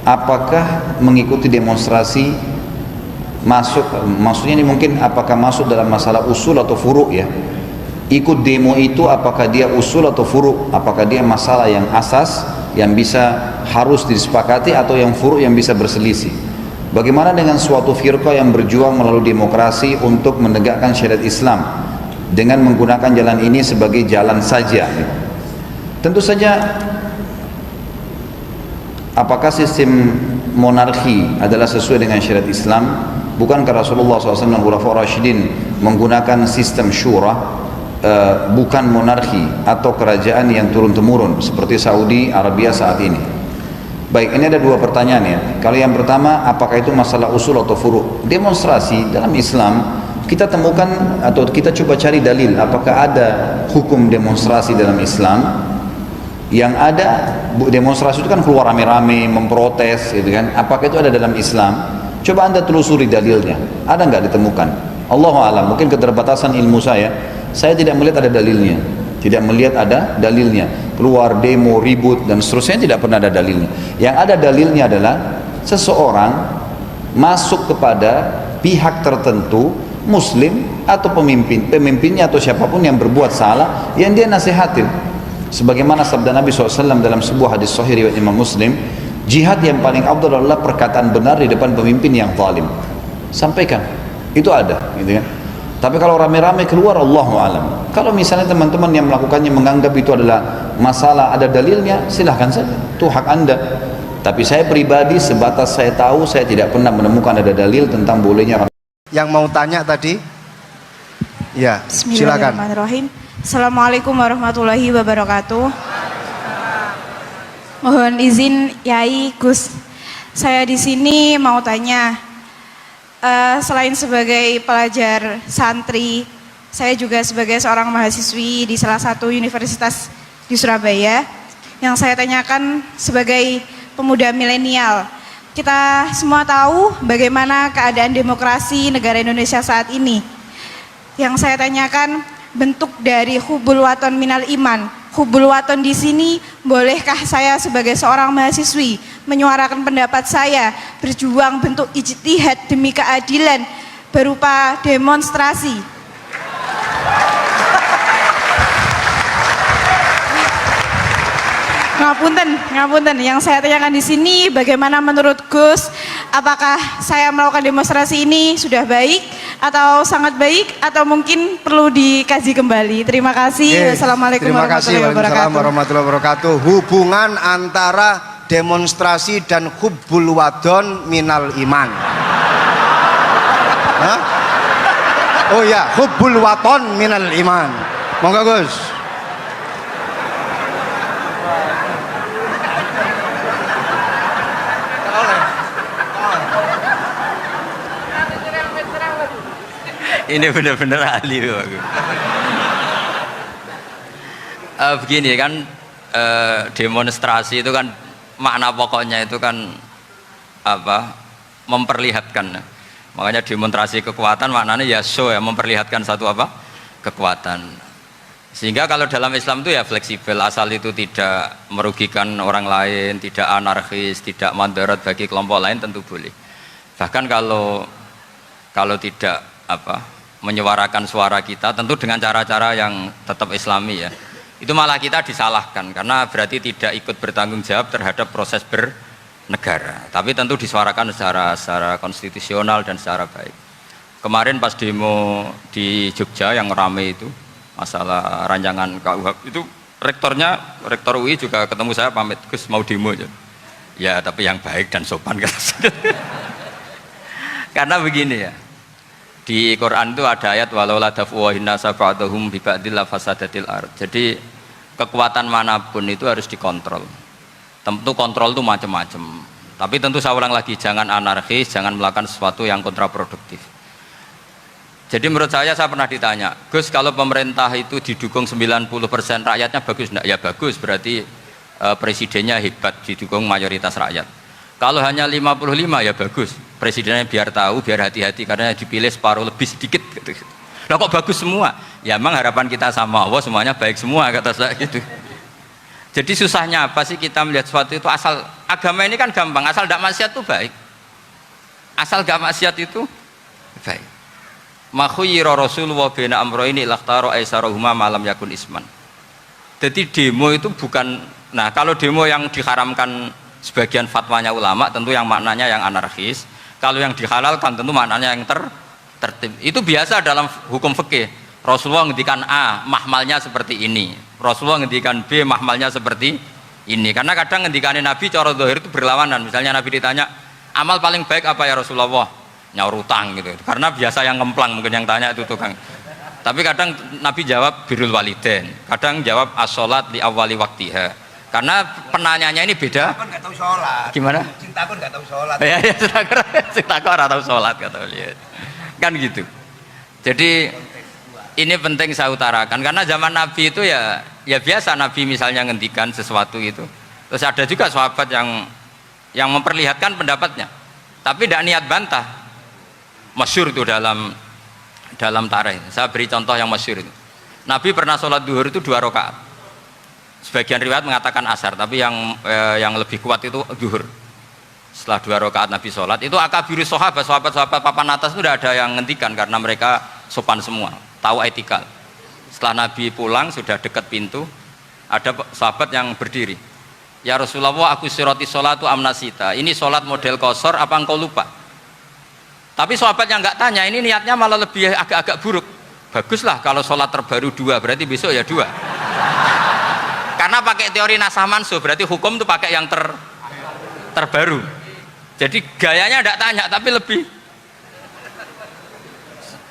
apakah mengikuti demonstrasi maksudnya ini mungkin apakah masuk dalam masalah usul atau furu ya? Ikut demo itu apakah dia usul atau furu? Apakah dia masalah yang asas yang bisa harus disepakati atau yang furu yang bisa berselisih? Bagaimana dengan suatu firqah yang berjuang melalui demokrasi untuk menegakkan syariat Islam dengan menggunakan jalan ini sebagai jalan saja? Tentu saja, apakah sistem monarki adalah sesuai dengan syariat Islam? Bukankah Rasulullah SAW dan Khulafaur Rasyidin menggunakan sistem syura, bukan monarki atau kerajaan yang turun-temurun seperti Saudi Arabia saat ini? Baik, ini ada dua pertanyaan ya. Kalau yang pertama, apakah itu masalah usul atau furu? Demonstrasi dalam Islam, kita temukan atau kita coba cari dalil apakah ada hukum demonstrasi dalam Islam. Yang ada demonstrasi itu kan keluar rame-rame memprotes gitu kan, apakah itu ada dalam Islam? Coba anda telusuri dalilnya, ada nggak ditemukan? Allahu a'lam, mungkin keterbatasan ilmu saya tidak melihat ada dalilnya, tidak melihat ada dalilnya. Keluar demo, ribut dan seterusnya tidak pernah ada dalilnya. Yang ada dalilnya adalah seseorang masuk kepada pihak tertentu, muslim atau pemimpinnya atau siapapun yang berbuat salah, yang dia nasihatin. Sebagaimana sabda Nabi SAW dalam sebuah hadis sahih riwayat Imam Muslim, jihad yang paling afdal adalah perkataan benar di depan pemimpin yang zalim. Sampaikan, itu ada, gitu kan? Tapi kalau rame-rame keluar, Allahu a'lam. Kalau misalnya teman-teman yang melakukannya menganggap itu adalah masalah ada dalilnya, silahkan saja, itu hak anda. Tapi saya pribadi sebatas saya tahu, saya tidak pernah menemukan ada dalil tentang bolehnya. Yang mau tanya tadi, ya silakan. Bismillahirrahmanirrahim. Assalamualaikum warahmatullahi wabarakatuh. Mohon izin Yai Gus, saya di sini mau tanya, selain sebagai pelajar santri, saya juga sebagai seorang mahasiswi di salah satu universitas di Surabaya. Yang saya tanyakan sebagai pemuda milenial, kita semua tahu bagaimana keadaan demokrasi negara Indonesia saat ini. Yang saya tanyakan, bentuk dari hubul waton minal iman. Hubul waton di sini, bolehkah saya sebagai seorang mahasiswi menyuarakan pendapat saya, berjuang bentuk ijtihad demi keadilan berupa demonstrasi? Ngapunten. Yang saya tanyakan di sini, bagaimana menurut Gus, apakah saya melakukan demonstrasi ini sudah baik atau sangat baik atau mungkin perlu dikaji kembali? Terima kasih. Assalamualaikum warahmatullahi wabarakatuh. Hubungan antara demonstrasi dan hubbul wadon minal iman. Hah? Oh ya, hubbul waton minal iman. Monggo Gus. Ini benar-benar ahli begini kan, demonstrasi itu kan makna pokoknya itu kan apa, memperlihatkan. Makanya demonstrasi kekuatan maknanya ya show, ya memperlihatkan satu apa, kekuatan. Sehingga kalau dalam Islam itu ya fleksibel, asal itu tidak merugikan orang lain, tidak anarkis, tidak mandorot bagi kelompok lain, tentu boleh. Bahkan kalau tidak apa, menyuarakan suara kita tentu dengan cara-cara yang tetap islami ya, itu malah kita disalahkan karena berarti tidak ikut bertanggung jawab terhadap proses bernegara. Tapi tentu disuarakan secara konstitusional dan secara baik. Kemarin pas demo di Jogja yang rame itu masalah rancangan KUHP, itu rektor UI juga ketemu saya, pamit Gus mau demo aja. Ya tapi yang baik dan sopan karena begini ya, di Quran itu ada ayat walau la daf'uhin nasa ba'dahum bi ba'dil fasadatil ard. Jadi kekuatan manapun itu harus dikontrol. Tentu kontrol itu macam-macam. Tapi tentu saya ulang lagi, jangan anarkis, jangan melakukan sesuatu yang kontraproduktif. Jadi menurut saya pernah ditanya, Gus kalau pemerintah itu didukung 90% rakyatnya bagus enggak? Ya bagus, berarti presidennya hebat, didukung mayoritas rakyat. Kalau hanya 55 ya bagus, presidennya biar tahu, biar hati-hati karena dipilih separuh lebih sedikit gitu. Lah kok bagus semua? Ya emang harapan kita sama Allah semuanya baik semua, kata saya gitu. Jadi susahnya apa sih kita melihat sesuatu itu asal agama ini kan gampang, asal tidak maksiat itu baik. Asal gak maksiat itu baik. Ma khuyyira Rasulullah baina amrayni lakhtara aisarahuma malam yakun isman. Jadi demo itu bukan, nah kalau demo yang diharamkan sebagian fatwanya ulama tentu yang maknanya yang anarkis. Kalau yang dihalalkan tentu maknanya yang tertib. Itu biasa dalam hukum fikih. Rasulullah ngendikan A, mahmalnya seperti ini. Rasulullah ngendikan B, mahmalnya seperti ini. Karena kadang ngendikane Nabi cara zahir itu berlawanan. Misalnya Nabi ditanya, amal paling baik apa ya Rasulullah? Nyaur utang gitu. Karena biasa yang ngemplang mungkin yang tanya itu tukang. Tapi kadang Nabi jawab birrul walidain. Kadang jawab as-sholat di awali waktiha. Karena penanyanya ini beda. Cinta nggak tahu sholat. Gimana? Cinta pun nggak tahu sholat. Ya, cinta kok ora tahu sholat kata beliau. Kan gitu. Jadi ini penting saya utarakan karena zaman Nabi itu ya biasa Nabi misalnya ngendikan sesuatu itu. Terus ada juga sahabat yang memperlihatkan pendapatnya. Tapi tidak niat bantah. Masyhur itu dalam tarikh. Saya beri contoh yang masyhur itu. Nabi pernah sholat duhur itu 2 rakaat. Sebagian riwayat mengatakan asar, tapi yang lebih kuat itu duhur. Setelah 2 rakaat Nabi sholat, itu akabirus sahabat papan atas itu tidak ada yang ngentikan karena mereka sopan semua, tahu etikal. Setelah Nabi pulang sudah dekat pintu, ada sahabat yang berdiri. Ya Rasulullah, aku siroti sholatu amnasita. Ini sholat model kosor, apa engkau lupa? Tapi sahabat yang nggak tanya, ini niatnya malah lebih agak-agak buruk. Baguslah kalau sholat terbaru 2, berarti besok ya 2. Karena pakai teori nasah mansuh, berarti hukum itu pakai yang terbaru. Jadi gayanya tidak tanya, tapi lebih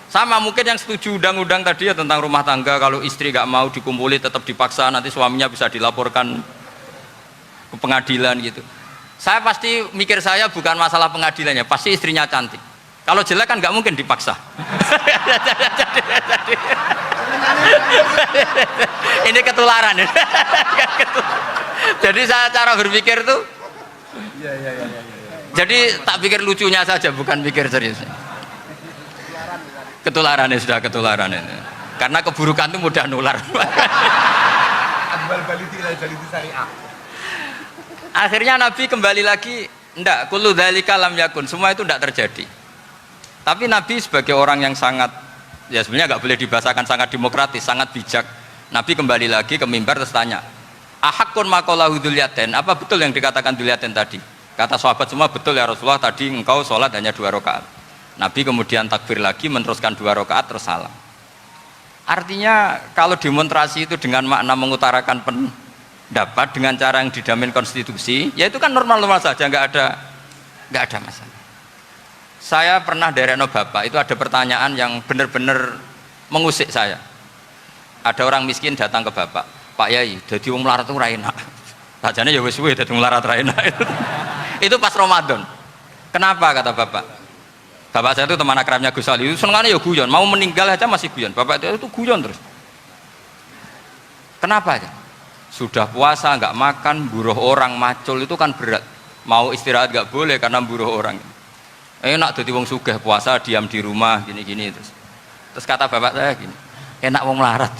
sama mungkin yang setuju undang-undang tadi ya tentang rumah tangga, kalau istri nggak mau dikumpuli tetap dipaksa, nanti suaminya bisa dilaporkan ke pengadilan gitu. Saya pasti mikir saya bukan masalah pengadilannya, pasti istrinya cantik. Kalau jelek kan nggak mungkin dipaksa. Ini ketularan. Jadi saya cara berpikir tuh. Jadi tak pikir lucunya saja, bukan pikir serius. Ketularan ya sudah ketularan ini. Karena keburukan itu mudah nular. Akhirnya Nabi kembali lagi, enggak, kullu dzalika lam yakun, semua itu enggak terjadi. Tapi Nabi sebagai orang yang sangat, ya sebenarnya nggak boleh dibahasakan sangat demokratis, sangat bijak. Nabi kembali lagi ke mimbar terus tanya, ahakun makolahu dzulyaten, apa betul yang dikatakan dzulyaten tadi? Kata sahabat semua, betul ya Rasulullah, tadi engkau sholat hanya 2 rakaat. Nabi kemudian takbir lagi, meneruskan 2 rakaat terus salam. Artinya kalau demonstrasi itu dengan makna mengutarakan pendapat dengan cara yang dijamin konstitusi, ya itu kan normal-normal saja, nggak ada masalah. Saya pernah dereno bapak, itu ada pertanyaan yang benar-benar mengusik saya. Ada orang miskin datang ke bapak, Pak Yai, jadi wong melarat itu ra enak. Sajane ya wis suwe dadi wong melarat ra enak. Itu pas Ramadan. Kenapa kata bapak? Bapak saya itu teman akrabnya Gus Ali, itu senengannya ya guyon, mau meninggal aja masih guyon. Bapak itu guyon terus. Kenapa aja? Sudah puasa nggak makan, buruh orang, macul itu kan berat. Mau istirahat nggak boleh karena buruh orang. Enak jadi wong sugih puasa diam di rumah gini-gini terus kata bapak saya gini, enak wong melarat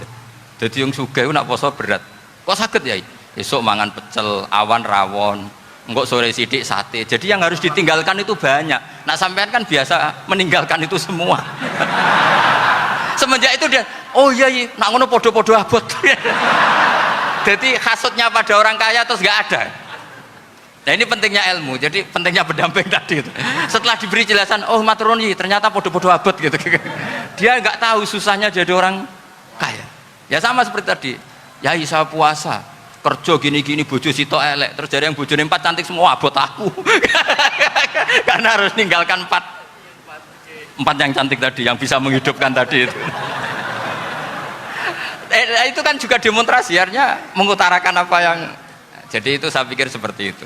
jadi wong sugih nak puasa berat kok sakit ya, besok mangan pecel, awan rawon, enggak sore sidik sate, jadi yang harus ditinggalkan itu banyak. Nak sampean kan biasa meninggalkan itu semua. Semenjak itu dia, oh iya nak ngono podo-podo abot. Jadi hasutnya pada orang kaya terus nggak ada. Nah ini pentingnya ilmu, jadi pentingnya pendamping tadi itu. Setelah diberi jelasan, oh maturun ternyata podo-podo abot gitu. Dia nggak tahu susahnya jadi orang kaya. Ya sama seperti tadi, ya saya puasa, kerja gini-gini, bojo sitok elek, terus dari yang bojone 4 cantik semua abot aku. Karena harus ninggalkan 4 yang cantik tadi, yang bisa menghidupkan tadi itu. Itu kan juga demonstrasi, artinya mengutarakan apa yang. Jadi itu saya pikir seperti itu.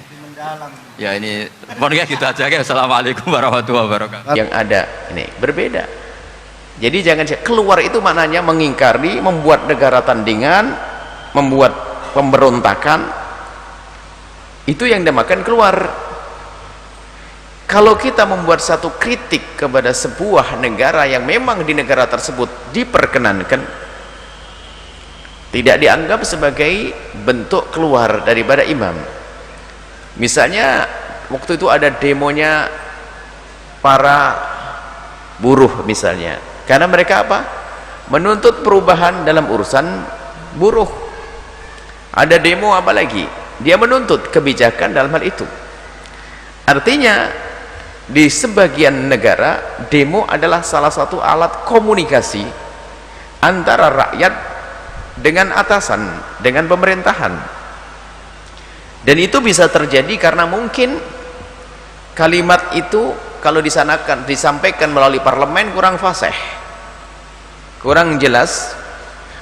Ya ini, mohon gitu aja ya. Assalamualaikum warahmatullahi wabarakatuh. Yang ada ini berbeda. Jadi jangan keluar itu maknanya mengingkari, membuat negara tandingan, membuat pemberontakan. Itu yang dinamakan keluar. Kalau kita membuat satu kritik kepada sebuah negara yang memang di negara tersebut diperkenankan, tidak dianggap sebagai bentuk keluar daripada imam. Misalnya waktu itu ada demonya para buruh misalnya, karena mereka apa? Menuntut perubahan dalam urusan buruh. Ada demo apa lagi? Dia menuntut kebijakan dalam hal itu. Artinya di sebagian negara demo adalah salah satu alat komunikasi antara rakyat dengan atasan, dengan pemerintahan. Dan itu bisa terjadi karena mungkin kalimat itu kalau disampaikan melalui parlemen kurang fasih, kurang jelas,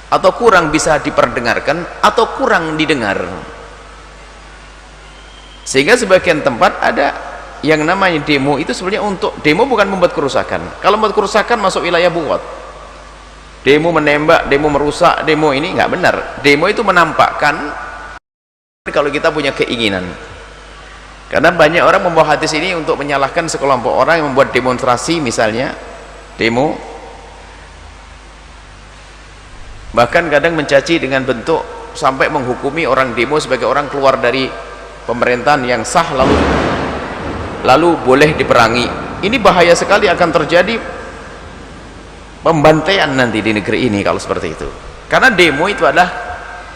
atau kurang bisa diperdengarkan, atau kurang didengar, sehingga sebagian tempat ada yang namanya demo itu sebenarnya untuk demo bukan membuat kerusakan. Kalau membuat kerusakan masuk wilayah buat demo, menembak, demo merusak, demo ini nggak benar. Demo itu menampakkan kalau kita punya keinginan. Karena banyak orang membawa hadis ini untuk menyalahkan sekelompok orang yang membuat demonstrasi, misalnya demo, bahkan kadang mencaci dengan bentuk sampai menghukumi orang demo sebagai orang keluar dari pemerintahan yang sah, lalu boleh diperangi. Ini bahaya sekali, akan terjadi pembantaian nanti di negeri ini kalau seperti itu. Karena demo itu adalah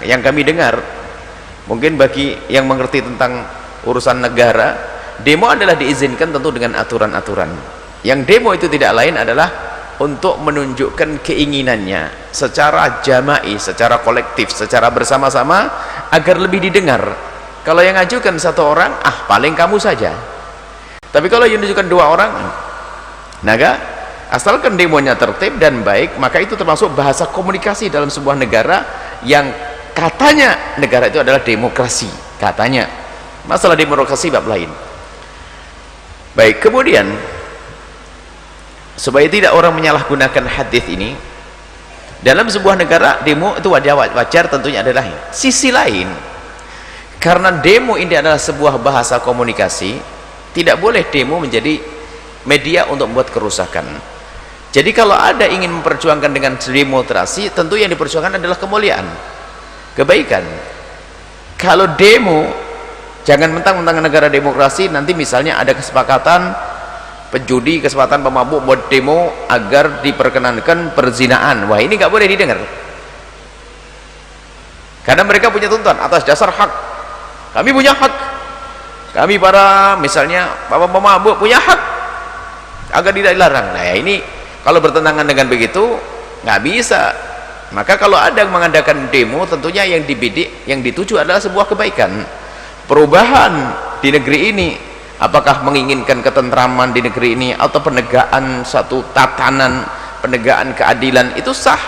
yang kami dengar, mungkin bagi yang mengerti tentang urusan negara, demo adalah diizinkan tentu dengan aturan-aturan. Yang demo itu tidak lain adalah untuk menunjukkan keinginannya secara jama'i, secara kolektif, secara bersama-sama agar lebih didengar. Kalau yang ngajukan satu orang, paling kamu saja. Tapi kalau yang menunjukkan dua orang, naga, asalkan demonya tertib dan baik, maka itu termasuk bahasa komunikasi dalam sebuah negara yang katanya negara itu adalah demokrasi, katanya. Masalah demokrasi bab lain. Baik, kemudian supaya tidak orang menyalahgunakan hadis ini, dalam sebuah negara demo itu wajar tentunya adalah sisi lain. Karena demo ini adalah sebuah bahasa komunikasi, tidak boleh demo menjadi media untuk membuat kerusakan. Jadi kalau ada ingin memperjuangkan dengan demonstrasi, tentu yang diperjuangkan adalah kemuliaan, kebaikan. Kalau demo, jangan mentang-mentang negara demokrasi nanti misalnya ada kesepakatan penjudi, kesempatan pemabuk buat demo agar diperkenankan perzinaan. Wah, ini nggak boleh didengar, karena mereka punya tuntutan atas dasar hak. Kami punya hak, kami para misalnya pemabuk punya hak agar tidak dilarang. Nah, ini kalau bertentangan dengan begitu nggak bisa. Maka kalau ada yang mengadakan demo, tentunya yang dibidik, yang dituju adalah sebuah kebaikan, perubahan di negeri ini. Apakah menginginkan ketentraman di negeri ini atau penegakan satu tatanan, penegakan keadilan, itu sah.